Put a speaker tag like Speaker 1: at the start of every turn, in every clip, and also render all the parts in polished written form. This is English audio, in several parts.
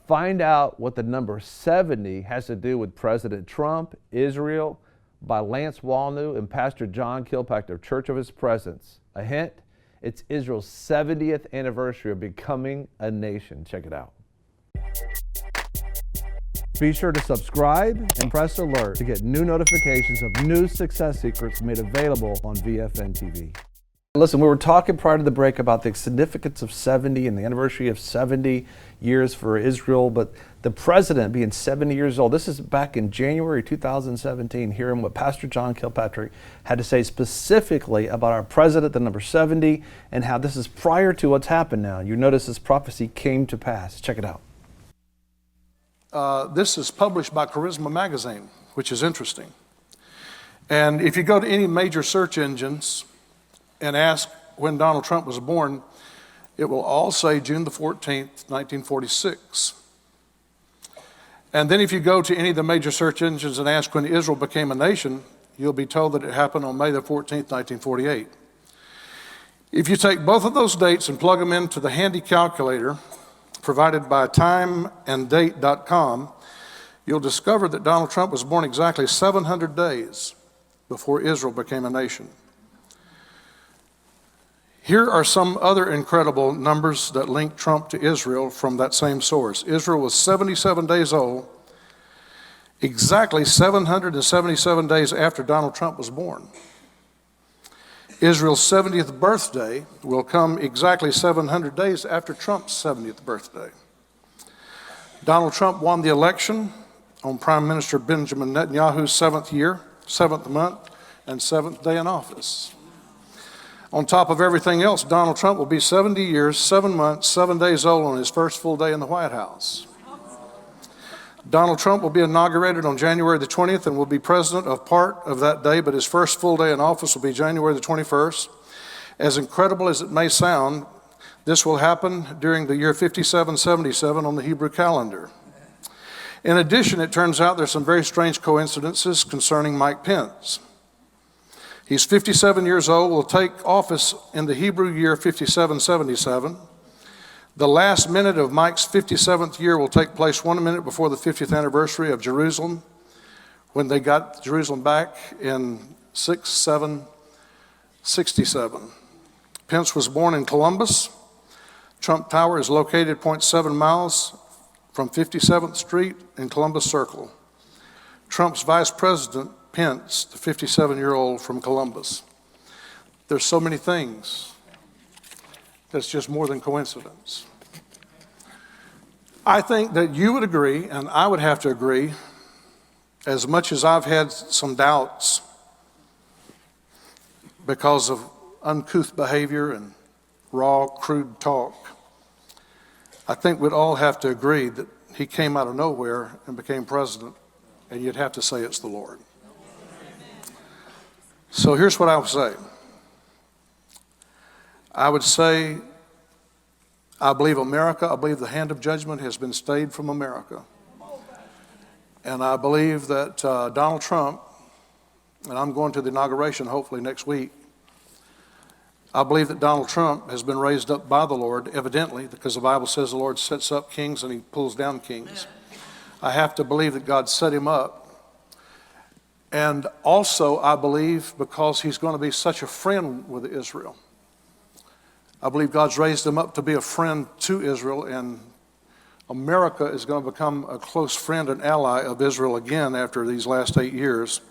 Speaker 1: Find out what the number 70 has to do with President Trump, Israel, by Lance Wallnau and Pastor John Kilpatrick of Church of His Presence. A hint, it's Israel's 70th anniversary of becoming a nation. Check it out. Be sure to subscribe and press alert to get new notifications of new success secrets made available on VFN TV. Listen, we were talking prior to the break about the significance of 70 and the anniversary of 70 years for Israel, but the president being 70 years old, this is back in January 2017, hearing what Pastor John Kilpatrick had to say specifically about our president, the number 70, and how this is prior to what's happened now. You notice this prophecy came to pass. Check it out.
Speaker 2: This is published by Charisma magazine, which is interesting. And if you go to any major search engines and ask when Donald Trump was born, it will all say June the 14th, 1946. And then if you go to any of the major search engines and ask when Israel became a nation, you'll be told that it happened on May the 14th, 1948. If you take both of those dates and plug them into the handy calculator provided by timeanddate.com, you'll discover that Donald Trump was born exactly 700 days before Israel became a nation. Here are some other incredible numbers that link Trump to Israel from that same source. Israel was 77 days old, exactly 777 days after Donald Trump was born. Israel's 70th birthday will come exactly 700 days after Trump's 70th birthday. Donald Trump won the election on Prime Minister Benjamin Netanyahu's 7th year, 7th month, and 7th day in office. On top of everything else, Donald Trump will be 70 years, 7 months, 7 days old on his first full day in the White House. Donald Trump will be inaugurated on January the 20th and will be president of part of that day, but his first full day in office will be January the 21st. As incredible as it may sound, this will happen during the year 5777 on the Hebrew calendar. In addition, it turns out there's some very strange coincidences concerning Mike Pence. He's 57 years old, will take office in the Hebrew year 5777. The last minute of Mike's 57th year will take place 1 minute before the 50th anniversary of Jerusalem, when they got Jerusalem back in 6767. Pence was born in Columbus. Trump Tower is located 0.7 miles from 57th Street in Columbus Circle. Trump's vice president, Pence, the 57-year-old from Columbus. There's so many things that's just more than coincidence. I think that you would agree, and I would have to agree, as much as I've had some doubts because of uncouth behavior and raw, crude talk, I think we'd all have to agree that he came out of nowhere and became president, and you'd have to say it's the Lord. So here's what I would say. I would say, I believe America, I believe the hand of judgment has been stayed from America. And I believe that Donald Trump, and I'm going to the inauguration hopefully next week, I believe that Donald Trump has been raised up by the Lord, evidently, because the Bible says the Lord sets up kings and he pulls down kings. I have to believe that God set him up. And also, I believe because he's going to be such a friend with Israel. I believe God's raised him up to be a friend to Israel, and America is going to become a close friend and ally of Israel again after these last 8 years.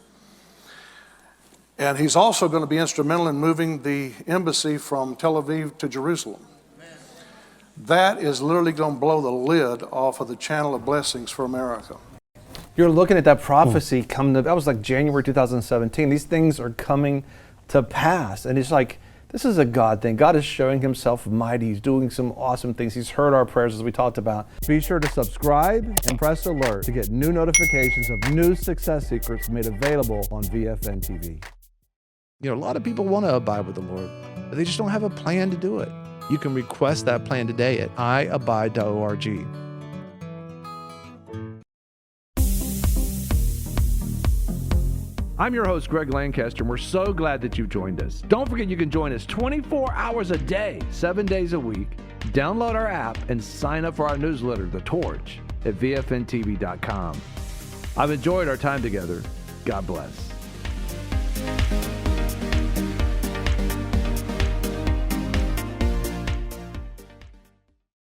Speaker 2: And he's also going to be instrumental in moving the embassy from Tel Aviv to Jerusalem. That is literally going to blow the lid off of the channel of blessings for America.
Speaker 1: You're looking at that prophecy come to, that was like January 2017. These things are coming to pass. And it's like, this is a God thing. God is showing himself mighty. He's doing some awesome things. He's heard our prayers as we talked about. Be sure to subscribe and press alert to get new notifications of new success secrets made available on VFN TV.
Speaker 3: You know, a lot of people want to abide with the Lord, but they just don't have a plan to do it. You can request that plan today at iabide.org.
Speaker 1: I'm your host, Greg Lancaster, and we're so glad that you've joined us. Don't forget you can join us 24 hours a day, 7 days a week, Download our app and sign up for our newsletter, The Torch, at vfntv.com. I've enjoyed our time together. God bless.